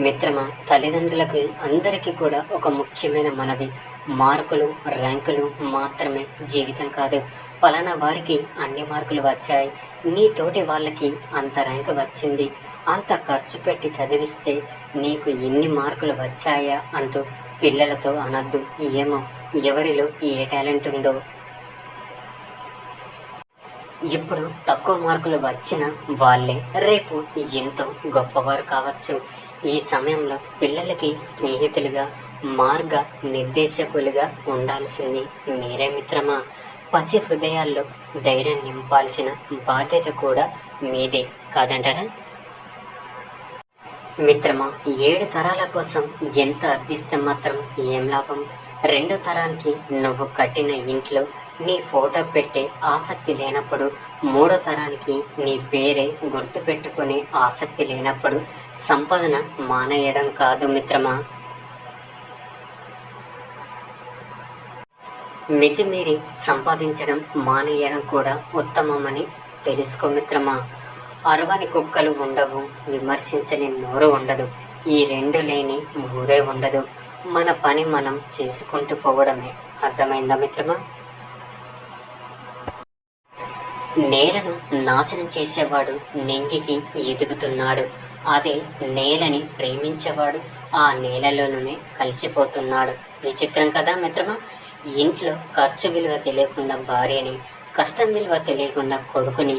మిత్రమా, తల్లిదండ్రులకు అందరికీ కూడా ఒక ముఖ్యమైన మనవి. మార్కులు, ర్యాంకులు మాత్రమే జీవితం కాదు. పలానా వారికి అన్ని మార్కులు వచ్చాయి, నీ తోటి వాళ్ళకి అంత ర్యాంకు వచ్చింది, అంత ఖర్చు పెట్టి చదివిస్తే నీకు ఎన్ని మార్కులు వచ్చాయా అంటూ పిల్లలతో అనద్దు. ఏమో ఎవరిలో ఏ టాలెంట్ ఉందో. ఇప్పుడు తక్కువ మార్కులు వచ్చిన వాళ్ళే రేపు ఎంతో గొప్పవారు కావచ్చు. ఈ సమయంలో పిల్లలకి స్నేహితులుగా, మార్గ నిర్దేశకులుగా ఉండాల్సింది మీరే మిత్రమా. పసి హృదయాల్లో ధైర్యం నింపాల్సిన బాధ్యత కూడా మీదే కాదంటారా మిత్రమా? 7 తరాల కోసం ఎంత అర్జిస్తే మాత్రం ఏం లాభం? 2 తరానికి నువ్వు కట్టిన ఇంట్లో నీ ఫోటో పెట్టే ఆసక్తి లేనప్పుడు, 3 తరానికి నీ పేరే గుర్తు పెట్టుకునే ఆసక్తి లేనప్పుడు సంపాదన మానేయడం కాదు మిత్రమా, మితిమీరి సంపాదించడం మానేయడం కూడా ఉత్తమమని తెలుసుకో మిత్రమా. అరవని కుక్కలు ఉండవు, విమర్శించని నోరు ఉండదు, ఈ 2 లేని ఊరే ఉండదు. మన పని మనం చేసుకుంటూ పోవడమే. అర్థమైందా మిత్రమా? నేలను నాశనం చేసేవాడు నింగికి ఎదుగుతున్నాడు, అదే నేలని ప్రేమించేవాడు ఆ నేలలోనే కలిసిపోతున్నాడు. విచిత్రం కదా మిత్రమా. ఇంట్లో ఖర్చు విలువ తెలియకుండా భార్యని, కష్టం విలువ తెలియకుండా కొడుకుని,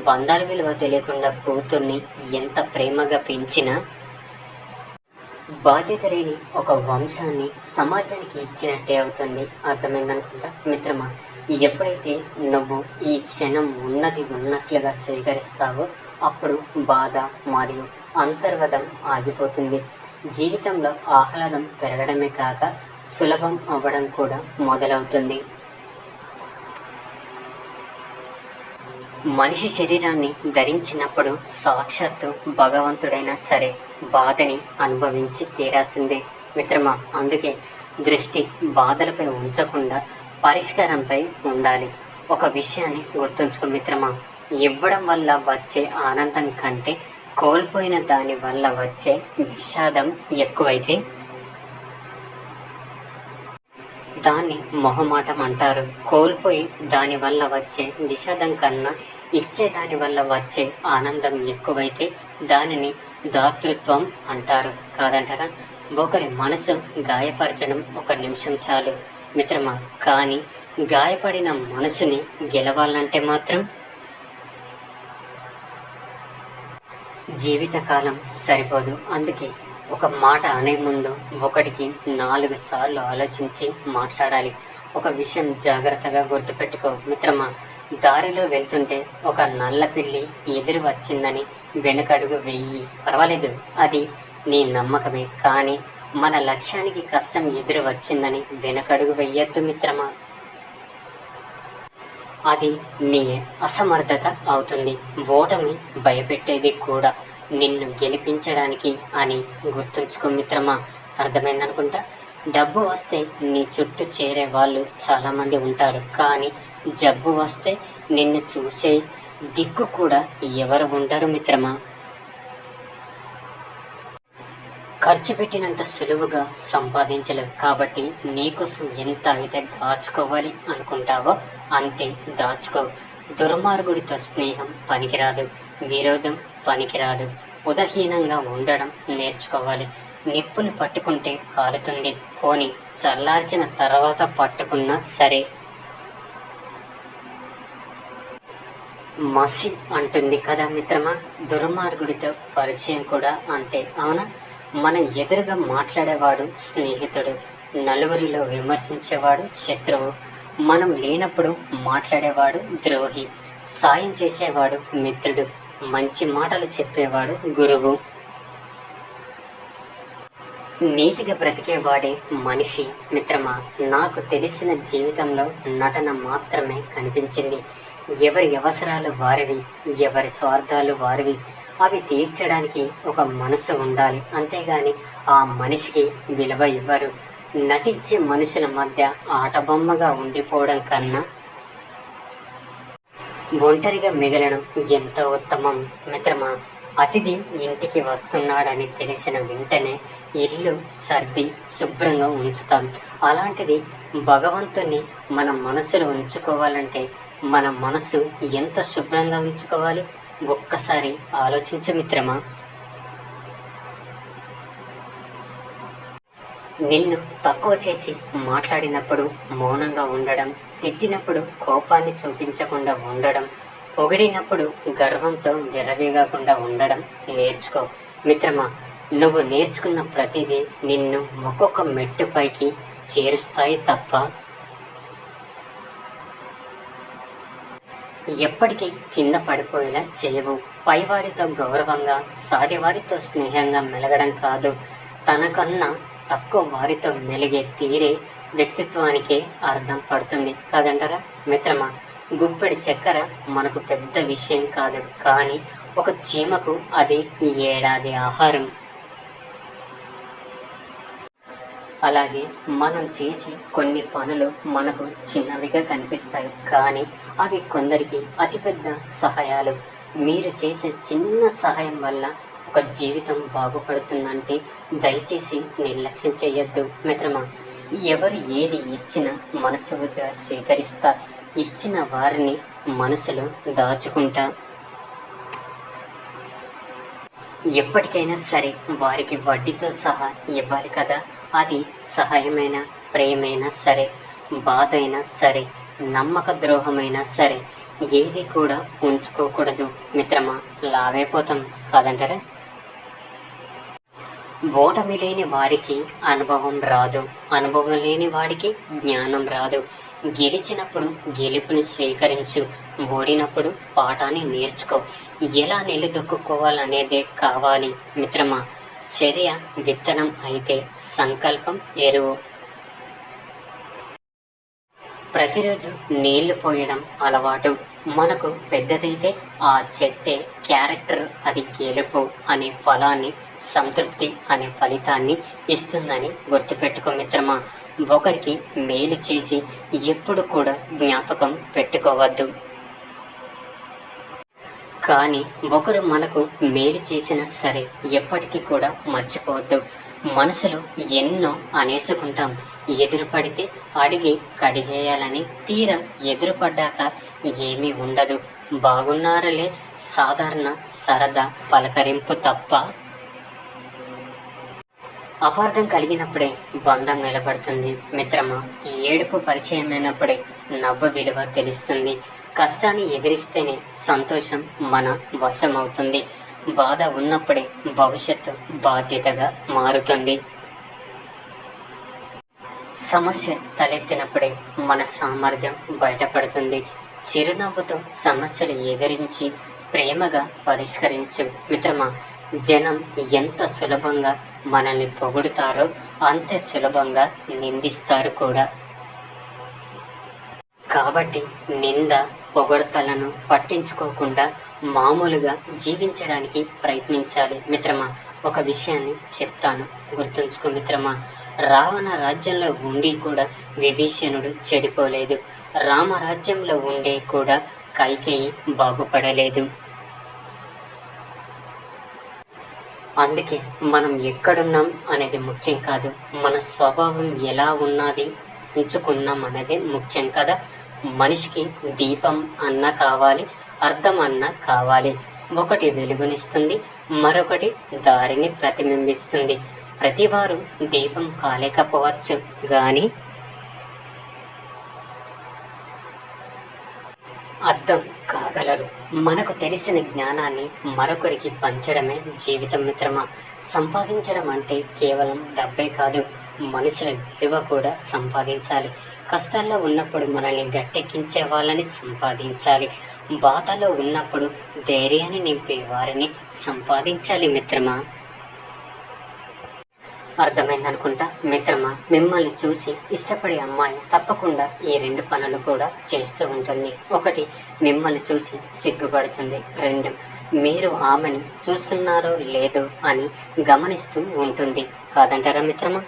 బంధాల విలువ తెలియకుండా కూతుర్ని ఎంత ప్రేమగా పెంచినా బాధ్యత లేని ఒక వంశాన్ని సమాజానికి ఇచ్చినట్టే అవుతుంది. అర్థమైందనుకుంటా మిత్రమా. ఎప్పుడైతే నువ్వు ఈ క్షణం ఉన్నది ఉన్నట్లుగా స్వీకరిస్తావో అప్పుడు బాధ మరియు అంతర్వదం ఆగిపోతుంది. జీవితంలో ఆహ్లాదం పెరగడమే కాక సులభం అవ్వడం కూడా మొదలవుతుంది. మనిషి శరీరాన్ని ధరించినప్పుడు సాక్షాత్తు భగవంతుడైనా సరే బాధని అనుభవించి తీరాల్సిందే మిత్రమా. అందుకే దృష్టి బాధలపై ఉంచకుండా పరిష్కారంపై ఉండాలి. ఒక విషయాన్ని గుర్తుంచుకో మిత్రమా, ఇవ్వడం వల్ల వచ్చే ఆనందం కంటే కోల్పోయిన దాని వల్ల వచ్చే విషాదం ఎక్కువైతే దాన్ని మొహమాటం అంటారు. కోల్పోయి దానివల్ల వచ్చే విషాదం కన్నా ఇచ్చే దాని వల్ల వచ్చే ఆనందం ఎక్కువైతే దానిని దాతృత్వం అంటారు. కాదంటారా? ఒకరి మనసు గాయపరచడం 1 నిమిషం చాలు మిత్రమా, కానీ గాయపడిన మనసుని గెలవాలంటే మాత్రం జీవితకాలం సరిపోదు. అందుకే ఒక మాట అనే ముందు 1కి 4 సార్లు ఆలోచించి మాట్లాడాలి. ఒక విషయం జాగ్రత్తగా గుర్తుపెట్టుకో మిత్రమా, దారిలో వెళ్తుంటే ఒక నల్ల పిల్లి ఎదురు వచ్చిందని వెనకడుగు వెయ్యి, పర్వాలేదు, అది నీ నమ్మకమే. కానీ మన లక్ష్యానికి కష్టం ఎదురు వచ్చిందని వెనకడుగు వెయ్యొద్దు మిత్రమా, అది నీ అసమర్థత అవుతుంది. ఓటమి భయపెట్టేది కూడా నిన్ను గెలిపించడానికి అని గుర్తుంచుకో మిత్రమా. అర్థమైందనుకుంటా. డబ్బు వస్తే నీ చుట్టూ చేరే వాళ్ళు చాలామంది ఉంటారు, కానీ జబ్బు వస్తే నిన్ను చూసే దిక్కు కూడా ఎవరు ఉండరు మిత్రమా. ఖర్చు పెట్టినంత సులువుగా సంపాదించలేవు, కాబట్టి నీకోసం ఎంత అయితే దాచుకోవాలి అనుకుంటావో అంతే దాచుకో. దుర్మార్గుడితో స్నేహం పనికిరాదు, విరోధం పనికిరాదు. ఉదాహీనంగా ఉండడం నేర్చుకోవాలి. నిప్పులు పట్టుకుంటే కాలుతుంది, పోని చల్లార్చిన తర్వాత పట్టుకున్నా సరే. మసి అంటుంది కదా మిత్రమా. దుర్మార్గుడితో పరిచయం కూడా అంతే, అవునా? మన ఎదురుగా మాట్లాడేవాడు స్నేహితుడు, నలుగురిలో విమర్శించేవాడు శత్రువు. మనం లేనప్పుడు మాట్లాడేవాడు ద్రోహి, సాయం చేసేవాడు మిత్రుడు, మంచి మాటలు చెప్పేవాడు గురువు. నీతిగా బ్రతికేవాడే మనిషి మిత్రమా. నాకు తెలిసిన జీవితంలో నటన మాత్రమే కనిపించింది. ఎవరి అవసరాలు వారివి, ఎవరి స్వార్థాలు వారివి. అవి తీర్చడానికి ఒక మనసు ఉండాలి, అంతేగాని ఆ మనిషికి విలువ ఇవ్వరు. నటించే మనుషుల మధ్య ఆటబొమ్మగా ఉండిపోవడం కన్నా ఒంటరిగా మిగలడం ఎంతో ఉత్తమం మిత్రమా. అతిథి ఇంటికి వస్తున్నాడని తెలిసిన వెంటనే ఇల్లు సర్ది శుభ్రంగా ఉంచుతాం. అలాంటిది భగవంతుని మన మనసులో ఉంచుకోవాలంటే మన మనసు ఎంత శుభ్రంగా ఉంచుకోవాలి ఒక్కసారి ఆలోచించు మిత్రమా. నిన్ను తక్కువ చేసి మాట్లాడినప్పుడు మౌనంగా ఉండడం, తిట్టినప్పుడు కోపాన్ని చూపించకుండా ఉండడం, పొగిడినప్పుడు గర్వంతో విర్రవీగకుండా ఉండడం నేర్చుకో మిత్రమా. నువ్వు నేర్చుకున్న ప్రతిదీ నిన్ను ఒక్కొక్క మెట్టుపైకి చేరుస్తాయి తప్ప ఎప్పటికీ కింద పడిపోయేలా చేయవు. పైవారితో గౌరవంగా, సాటివారితో స్నేహంగా మెలగడం కాదు, తనకన్నా తక్కువ వారితో మెలిగే తీరే వ్యక్తిత్వానికే అర్థం పడుతుంది కాదంటారా మిత్రమా. గుప్పెడి చక్కెర మనకు పెద్ద విషయం కాదు, కానీ ఒక చీమకు అది ఏడాది ఆహారం. అలాగే మనం చేసి కొన్ని పనులు మనకు చిన్నవిగా కనిపిస్తాయి, కానీ అవి కొందరికి అతిపెద్ద సహాయాలు. మీరు చేసే చిన్న సహాయం వల్ల ఒక జీవితం బాగుపడుతుందంటే దయచేసి నిర్లక్ష్యం చేయొద్దు మిత్రమా. ఎవరు ఏది ఇచ్చినా మనసుగా స్వీకరిస్తా, ఇచ్చిన వారిని మనసులో దాచుకుంటా. ఎప్పటికైనా సరే వారికి వడ్డీతో సహా ఇవ్వాలి కదా. అది సహాయమైన, ప్రేమైనా సరే, బాధ అయినా సరే, నమ్మక ద్రోహమైనా సరే, ఏది కూడా ఉంచుకోకూడదు మిత్రమా. లావైపోతాం కాదంటారా. ఓటమి లేని వారికి అనుభవం రాదు, అనుభవం లేని వాడికి జ్ఞానం రాదు. గెలిచినప్పుడు గెలుపుని స్వీకరించు, ఓడినప్పుడు పాఠాన్ని నేర్చుకో. ఎలా నిలదొక్కుకోవాలనేదే కావాలి మిత్రమా. చర్య విత్తనం అయితే సంకల్పం ఎరువు. ప్రతిరోజు నీళ్లు పోయడం అలవాటు మనకు పెద్దదైతే ఆ చెట్టే క్యారెక్టర్, అది గెలుపు అనే ఫలాన్ని, సంతృప్తి అనే ఫలితాన్ని ఇస్తుందని గుర్తుపెట్టుకో మిత్రమా. ఒకరికి మేలు చేసి ఎప్పుడు కూడా జ్ఞాపకం పెట్టుకోవద్దు, కానీ ఒకరు మనకు మేలు చేసినా సరే ఎప్పటికీ కూడా మర్చిపోవద్దు. మనసులో ఎన్నో అనేసుకుంటాం, ఎదురుపడితే అడిగి కడిగేయాలని. తీరం ఎదురుపడ్డాక ఏమీ ఉండదు. బాగున్నారులే సాధారణ సరదా పలకరింపు తప్ప. అపార్థం కలిగినప్పుడే బంధం నిలబడుతుంది మిత్రమా. ఏడుపు పరిచయమైనప్పుడే నవ్వు విలువ తెలుస్తుంది. కష్టాన్ని ఎదిరిస్తేనే సంతోషం మన వశమవుతుంది. బాధ ఉన్నప్పుడే భవిష్యత్తు బాధ్యతగా మారుతుంది. సమస్య తలెత్తినప్పుడే మన సామర్థ్యం బయటపడుతుంది. చిరునవ్వుతో సమస్యలు ఎదిరించి ప్రేమగా పరిష్కరించు మిత్రమా. జనం ఎంత సులభంగా మనల్ని పొగుడుతారో అంతే సులభంగా నిందిస్తారు కూడా. కాబట్టి నింద పొగడ్తలను పట్టించుకోకుండా మామూలుగా జీవించడానికి ప్రయత్నించాలి మిత్రమా. ఒక విషయాన్ని చెప్తాను, గుర్తుంచుకో మిత్రమా. రావణ రాజ్యంలో ఉండి కూడా విభీషణుడు చెడిపోలేదు. రామరాజ్యంలో ఉండే కూడా కైకేయి బాగుపడలేదు. అందుకే మనం ఎక్కడున్నాం అనేది ముఖ్యం కాదు, మన స్వభావం ఎలా ఉన్నది ఉంచుకున్నాం అనేది ముఖ్యం కదా. మనిషికి దీపం అన్న కావాలి, అర్థం అన్న కావాలి. ఒకటి వెలుగునిస్తుంది, మరొకటి దారిని ప్రతిబింబిస్తుంది. ప్రతివారు దీపం కాలేకపోవచ్చు, కానీ అర్థం కాగలరు. మనకు తెలిసిన జ్ఞానాన్ని మరొకరికి పంచడమే జీవితం మిత్రమా. సంపాదించడం అంటే కేవలం డబ్బే కాదు, మనుషుల విలువ కూడా సంపాదించాలి. కష్టాల్లో ఉన్నప్పుడు మనల్ని గట్టెక్కించే వాళ్ళని సంపాదించాలి. బాధలో ఉన్నప్పుడు ధైర్యాన్ని నింపే వారిని సంపాదించాలి మిత్రమా. అర్థమైందనుకుంటా మిత్రమా. మిమ్మల్ని చూసి ఇష్టపడే అమ్మాయి తప్పకుండా ఈ 2 పనులు కూడా చేస్తూ ఉంటుంది. 1, మిమ్మల్ని చూసి సిగ్గుపడుతుంది. 2, మీరు ఆమెను చూస్తున్నారో లేదో అని గమనిస్తూ ఉంటుంది కాదంటారా మిత్రమా.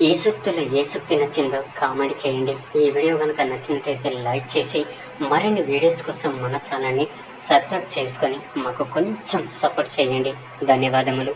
ఏ సూక్తిలో ఏ సూక్తి నచ్చిందో కామెంట్ చేయండి. ఈ వీడియో కనుక నచ్చినట్లయితే లైక్ చేసి మరిన్ని వీడియోస్ కోసం మన ఛానల్ని సబ్స్క్రైబ్ చేసుకొని మాకు కొంచెం సపోర్ట్ చేయండి. ధన్యవాదములు.